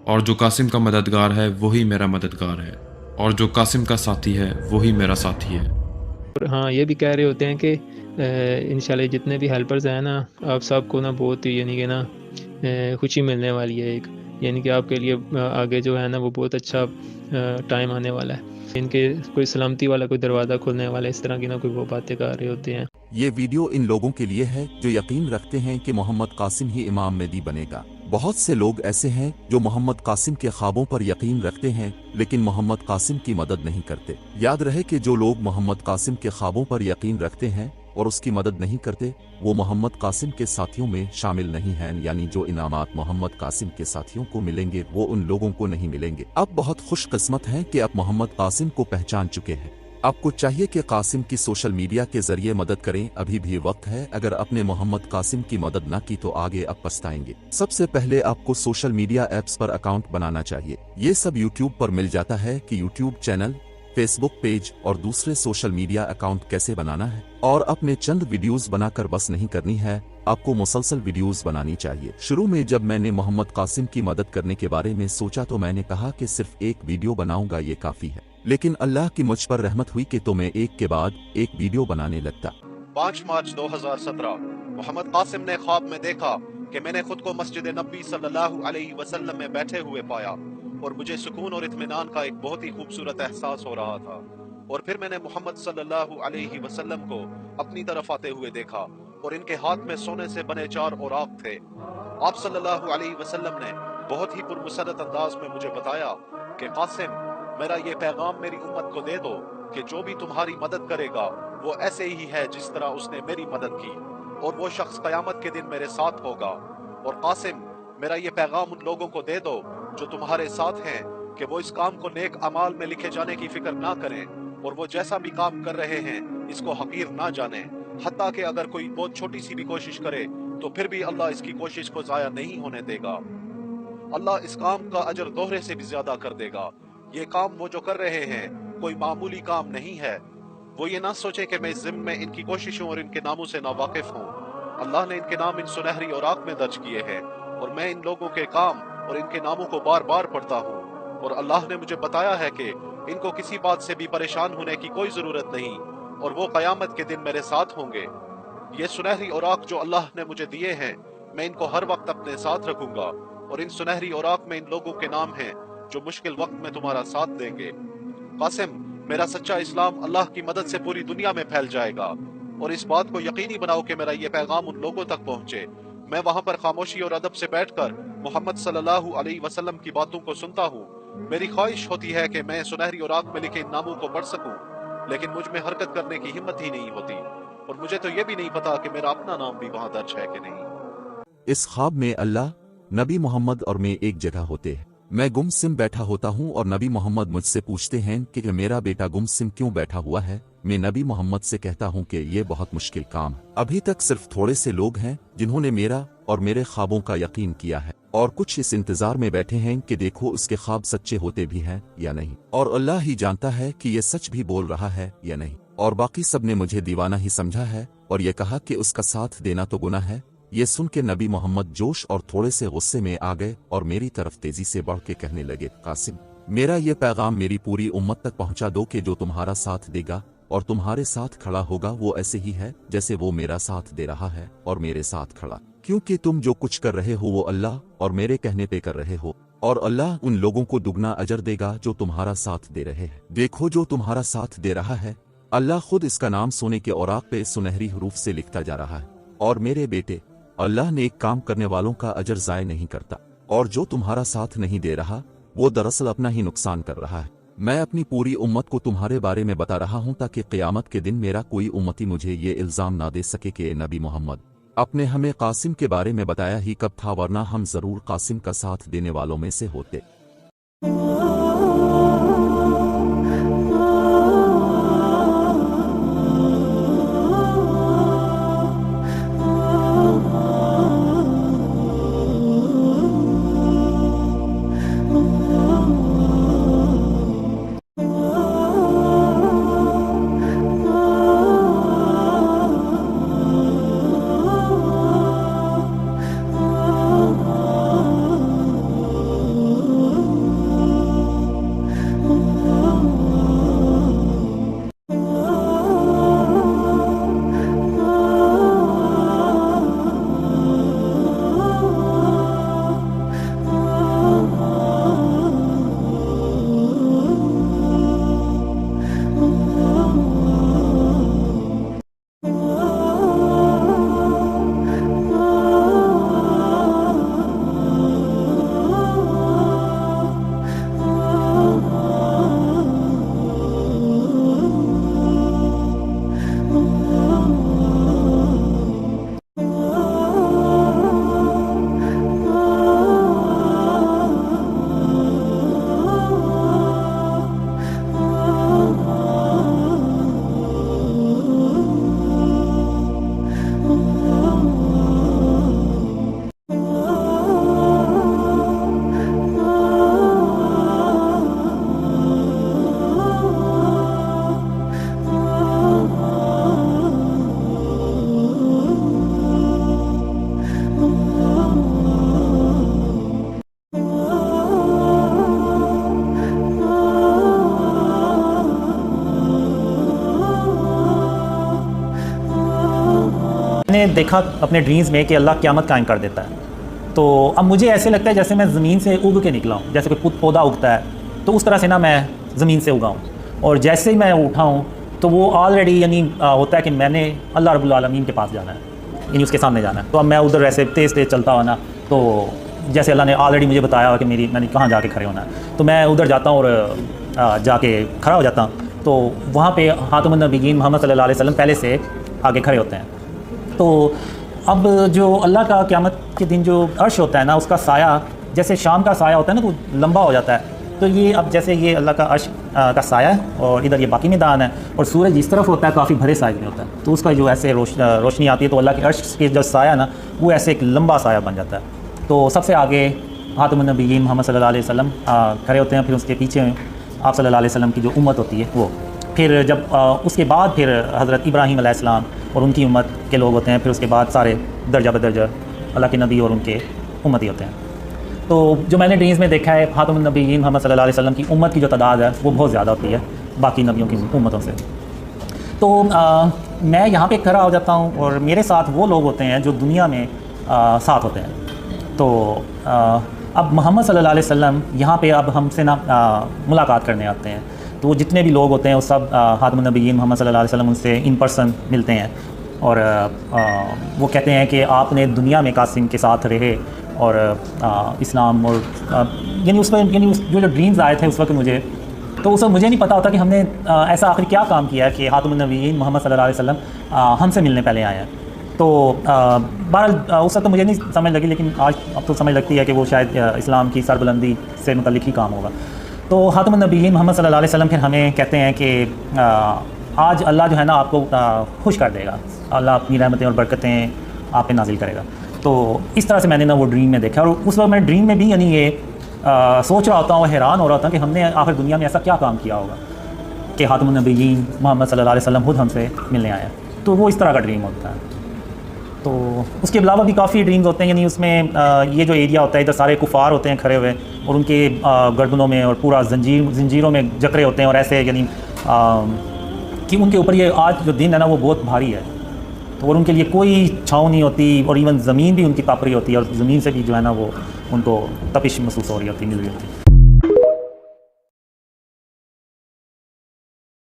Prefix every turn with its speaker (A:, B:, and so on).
A: اور جو قاسم کا مددگار ہے وہی میرا مددگار ہے، اور جو قاسم کا ساتھی ہے وہی میرا ساتھی ہے۔
B: اور ہاں یہ بھی کہہ رہے ہوتے ہیں کہ انشاءاللہ جتنے بھی ہیلپرز ہیں نا، آپ سب کو نا بہت یعنی کہ نا خوشی ملنے والی ہے ایک، یعنی کہ آپ کے لیے آگے جو ہے نا وہ بہت اچھا ٹائم آنے والا ہے، ان کے کوئی سلامتی والا کوئی دروازہ کھلنے والا ہے، اس طرح کی نا کوئی وہ باتیں کر رہے ہوتے ہیں۔
C: یہ ویڈیو ان لوگوں کے لیے ہے جو یقین رکھتے ہیں کہ محمد قاسم ہی امام مہدی بنے گا۔ بہت سے لوگ ایسے ہیں جو محمد قاسم کے خوابوں پر یقین رکھتے ہیں لیکن محمد قاسم کی مدد نہیں کرتے۔ یاد رہے کہ جو لوگ محمد قاسم کے خوابوں پر یقین رکھتے ہیں اور اس کی مدد نہیں کرتے وہ محمد قاسم کے ساتھیوں میں شامل نہیں ہیں، یعنی جو انعامات محمد قاسم کے ساتھیوں کو ملیں گے وہ ان لوگوں کو نہیں ملیں گے۔ آپ بہت خوش قسمت ہیں کہ آپ محمد قاسم کو پہچان چکے ہیں۔ آپ کو چاہیے کہ قاسم کی سوشل میڈیا کے ذریعے مدد کریں، ابھی بھی وقت ہے۔ اگر اپنے محمد قاسم کی مدد نہ کی تو آگے آپ پچھتائیں گے۔ سب سے پہلے آپ کو سوشل میڈیا ایپس پر اکاؤنٹ بنانا چاہیے۔ یہ سب یوٹیوب پر مل جاتا ہے کہ یوٹیوب چینل، فیس بک پیج اور دوسرے سوشل میڈیا اکاؤنٹ کیسے بنانا ہے، اور اپنے چند ویڈیوز بنا کر بس نہیں کرنی ہے، آپ کو مسلسل ویڈیوز بنانی چاہیے۔ شروع میں جب میں نے محمد قاسم کی مدد کرنے کے بارے میں سوچا تو میں نے کہا کہ صرف ایک ویڈیو بناؤں گا یہ کافی ہے، لیکن اللہ کی مجھ پر رحمت ہوئی کہ تو میں ایک کے بعد ایک ویڈیو بنانے لگتا۔
D: 5 مارچ 2017 محمد قاسم نے خواب میں دیکھا کہ میں نے خود کو مسجد نبی صلی اللہ علیہ وسلم میں بیٹھے ہوئے پایا، اور مجھے سکون اور اطمینان کا ایک بہت ہی خوبصورت احساس ہو رہا تھا۔ اور پھر میں نے محمد صلی اللہ علیہ وسلم کو اپنی طرف آتے ہوئے دیکھا، اور ان کے ہاتھ میں سونے سے بنے 4 اوراق تھے۔ آپ صلی اللہ علیہ وسلم نے بہت ہی پرمسرت انداز میں مجھے بتایا کہ قاسم، میرا یہ پیغام میری امت کو دے دو کہ جو بھی تمہاری مدد کرے گا وہ ایسے ہی ہے جس طرح اس نے میری مدد کی، اور وہ شخص قیامت کے دن میرے ساتھ ہوگا۔ اور قاسم، میرا یہ پیغام ان لوگوں کو دے دو جو تمہارے ساتھ ہیں کہ وہ اس کام کو نیک اعمال میں لکھے جانے کی فکر نہ کریں، اور وہ جیسا بھی کام کر رہے ہیں اس کو حقیر نہ جانیں، حتیٰ کہ اگر کوئی بہت چھوٹی سی بھی کوشش کرے تو پھر بھی اللہ اس کی کوشش کو ضائع نہیں ہونے دے گا۔ اللہ اس کام کا اجر دوہرے سے بھی زیادہ کر دے گا۔ یہ کام وہ جو کر رہے ہیں کوئی معمولی کام نہیں ہے۔ وہ یہ نہ سوچیں کہ میں اس ضمن میں ان کی کوششوں اور ان کے ناموں سے ناواقف ہوں۔ اللہ نے ان کے نام ان سنہری اوراق میں درج کیے ہیں، اور میں ان لوگوں کے کام اور ان کے ناموں کو بار بار پڑھتا ہوں، اور اللہ نے مجھے بتایا ہے کہ ان کو کسی بات سے بھی پریشان ہونے کی کوئی ضرورت نہیں، اور وہ قیامت کے دن میرے ساتھ ہوں گے۔ یہ سنہری اوراق جو اللہ نے مجھے دیے ہیں میں ان کو ہر وقت اپنے ساتھ رکھوں گا، اور ان سنہری اوراق میں ان لوگوں کے نام ہیں جو مشکل وقت میں تمہارا ساتھ دیں گے۔ قاسم، میرا سچا اسلام اللہ کی مدد سے پوری دنیا میں پھیل جائے گا، اور اس بات کو یقینی بناؤ کہ میرا یہ پیغام ان لوگوں تک پہنچے۔ میں وہاں پر خاموشی اور ادب سے بیٹھ کر محمد صلی اللہ علیہ وسلم کی باتوں کو سنتا ہوں۔ میری خواہش ہوتی ہے کہ میں سنہری اوراق میں لکھے ان ناموں کو پڑھ سکوں، لیکن مجھ میں حرکت کرنے کی ہمت ہی نہیں ہوتی، اور مجھے تو یہ بھی نہیں پتا کہ میرا اپنا نام بھی وہاں درج ہے کہ نہیں۔
C: اس خواب میں اللہ، نبی محمد اور میں ایک جگہ ہوتے ہیں۔ میں گم سم بیٹھا ہوتا ہوں اور نبی محمد مجھ سے پوچھتے ہیں کہ میرا بیٹا گم سم کیوں بیٹھا ہوا ہے۔ میں نبی محمد سے کہتا ہوں کہ یہ بہت مشکل کام ہے، ابھی تک صرف تھوڑے سے لوگ ہیں جنہوں نے میرا اور میرے خوابوں کا یقین کیا ہے، اور کچھ اس انتظار میں بیٹھے ہیں کہ دیکھو اس کے خواب سچے ہوتے بھی ہیں یا نہیں، اور اللہ ہی جانتا ہے کہ یہ سچ بھی بول رہا ہے یا نہیں۔ اور باقی سب نے مجھے دیوانہ ہی سمجھا ہے اور یہ کہا کہ اس کا ساتھ دینا تو گناہ ہے۔ یہ سن کے نبی محمد جوش اور تھوڑے سے غصے میں آ گئے اور میری طرف تیزی سے بڑھ کے کہنے لگے، قاسم، میرا یہ پیغام میری پوری امت تک پہنچا دو کہ جو تمہارا ساتھ دے گا اور تمہارے ساتھ کھڑا ہوگا وہ ایسے ہی ہے جیسے وہ میرا ساتھ دے رہا ہے اور میرے ساتھ کھڑا، کیونکہ تم جو کچھ کر رہے ہو وہ اللہ اور میرے کہنے پہ کر رہے ہو، اور اللہ ان لوگوں کو دگنا اجر دے گا جو تمہارا ساتھ دے رہے ہیں۔ دیکھو جو تمہارا ساتھ دے رہا ہے اللہ خود اس کا نام سونے کے اوراق پہ سنہری حروف سے لکھتا جا رہا ہے، اور میرے بیٹے، اللہ نیک کام کرنے والوں کا اجر ضائع نہیں کرتا، اور جو تمہارا ساتھ نہیں دے رہا وہ دراصل اپنا ہی نقصان کر رہا ہے۔ میں اپنی پوری امت کو تمہارے بارے میں بتا رہا ہوں تاکہ قیامت کے دن میرا کوئی امتی مجھے یہ الزام نہ دے سکے کہ نبی محمد اپنے ہمیں قاسم کے بارے میں بتایا ہی کب تھا، ورنہ ہم ضرور قاسم کا ساتھ دینے والوں میں سے ہوتے۔
E: نے دیکھا اپنے ڈریمز میں کہ اللہ قیامت قائم کر دیتا ہے. تو اب مجھے ایسے لگتا ہے جیسے میں زمین سے اگ کے نکلا ہوں, جیسے کوئی پودا اگتا ہے تو اس طرح سے نا میں زمین سے اگا ہوں, اور جیسے ہی میں اٹھا ہوں تو وہ آلریڈی یعنی ہوتا ہے کہ میں نے اللہ رب العالمین کے پاس جانا ہے, یعنی اس کے سامنے جانا ہے. تو اب میں ادھر ایسے تیز تیز چلتا ہوا نا, تو جیسے اللہ نے آلریڈی مجھے بتایا ہوا کہ میں نے کہاں جا کے کھڑے ہونا ہے, تو میں ادھر جاتا ہوں اور جا کے کھڑا ہو جاتا ہوں. تو وہاں پہ خاتم النبیین محمد صلی اللہ علیہ وسلم پہلے سے آگے کھڑے ہوتے ہیں. تو اب جو اللہ کا قیامت کے دن جو عرش ہوتا ہے نا, اس کا سایہ جیسے شام کا سایہ ہوتا ہے نا, تو لمبا ہو جاتا ہے. تو یہ اب جیسے یہ اللہ کا عرش کا سایہ ہے, اور ادھر یہ باقی میدان ہے, اور سورج اس طرف ہوتا ہے کافی بھرے سائز میں ہوتا ہے, تو اس کا جو ایسے روشنی آتی ہے تو اللہ کے عرش کے جو سایہ نا وہ ایسے ایک لمبا سایہ بن جاتا ہے. تو سب سے آگے خاتم النبیین محمد صلی اللہ علیہ وسلم کھڑے ہوتے ہیں. پھر اس کے پیچھے آپ صلی اللہ علیہ وسلم کی جو امت ہوتی ہے وہ, پھر جب اس کے بعد پھر حضرت ابراہیم علیہ السلام اور ان کی امت کے لوگ ہوتے ہیں. پھر اس کے بعد سارے درجہ بدرجہ اللہ کے نبی اور ان کے امتی ہوتے ہیں. تو جو میں نے ڈریمز میں دیکھا ہے خاتم النبیین محمد صلی اللہ علیہ وسلم کی امت کی جو تعداد ہے وہ بہت زیادہ ہوتی ہے باقی نبیوں کی امتوں سے. تو میں یہاں پہ کھڑا ہو جاتا ہوں, اور میرے ساتھ وہ لوگ ہوتے ہیں جو دنیا میں ساتھ ہوتے ہیں. تو اب محمد صلی اللہ علیہ وسلم یہاں پہ اب ہم سے نا ملاقات کرنے آتے ہیں. تو وہ جتنے بھی لوگ ہوتے ہیں وہ سب خاتم النبیین محمد صلی اللہ علیہ وسلم ان سے ان پرسن ملتے ہیں, اور وہ کہتے ہیں کہ آپ نے دنیا میں قاسم کے ساتھ رہے, اور اسلام اور یعنی اس میں یعنی جو ڈریمز آئے تھے اس وقت مجھے, تو اس وقت مجھے نہیں پتا ہوتا کہ ہم نے ایسا آخر کیا کام کیا ہے کہ خاتم النبیین محمد صلی اللہ علیہ وسلم ہم سے ملنے پہلے آئے ہیں. تو بہرحال اس وقت تو مجھے نہیں سمجھ لگی, لیکن آج اب تو سمجھ لگتی ہے کہ وہ شاید اسلام کی سربلندی سے متعلق ہی کام ہوگا. تو خاتم النبیین محمد صلی اللہ علیہ وسلم پھر ہمیں کہتے ہیں کہ آج اللہ جو ہے نا آپ کو خوش کر دے گا, اللہ اپنی رحمتیں اور برکتیں آپ پہ نازل کرے گا. تو اس طرح سے میں نے نا وہ ڈریم میں دیکھا, اور اس وقت میں ڈریم میں بھی یعنی یہ سوچ رہا ہوتا ہوں, حیران ہو رہا ہوتا ہوں کہ ہم نے آخر دنیا میں ایسا کیا کام کیا ہوگا کہ خاتم النبیین محمد صلی اللہ علیہ وسلم خود ہم سے ملنے آئے ہیں. تو وہ اس طرح کا ڈریم ہوتا ہے. تو اس کے علاوہ بھی کافی ڈریمز ہوتے ہیں, یعنی اس میں یہ جو ایریا ہوتا ہے ادھر سارے کفار ہوتے ہیں کھڑے ہوئے, اور ان کے گردنوں میں اور پورا زنجیروں میں جکڑے ہوتے ہیں, اور ایسے یعنی کہ ان کے اوپر یہ آج جو دن ہے نا وہ بہت بھاری ہے. تو اور ان کے لیے کوئی چھاؤں نہیں ہوتی, اور ایون زمین بھی ان کی پاپری ہوتی ہے, اور زمین سے بھی جو ہے نا وہ ان کو تپش محسوس ہو رہی ہوتی, مل رہی ہوتی.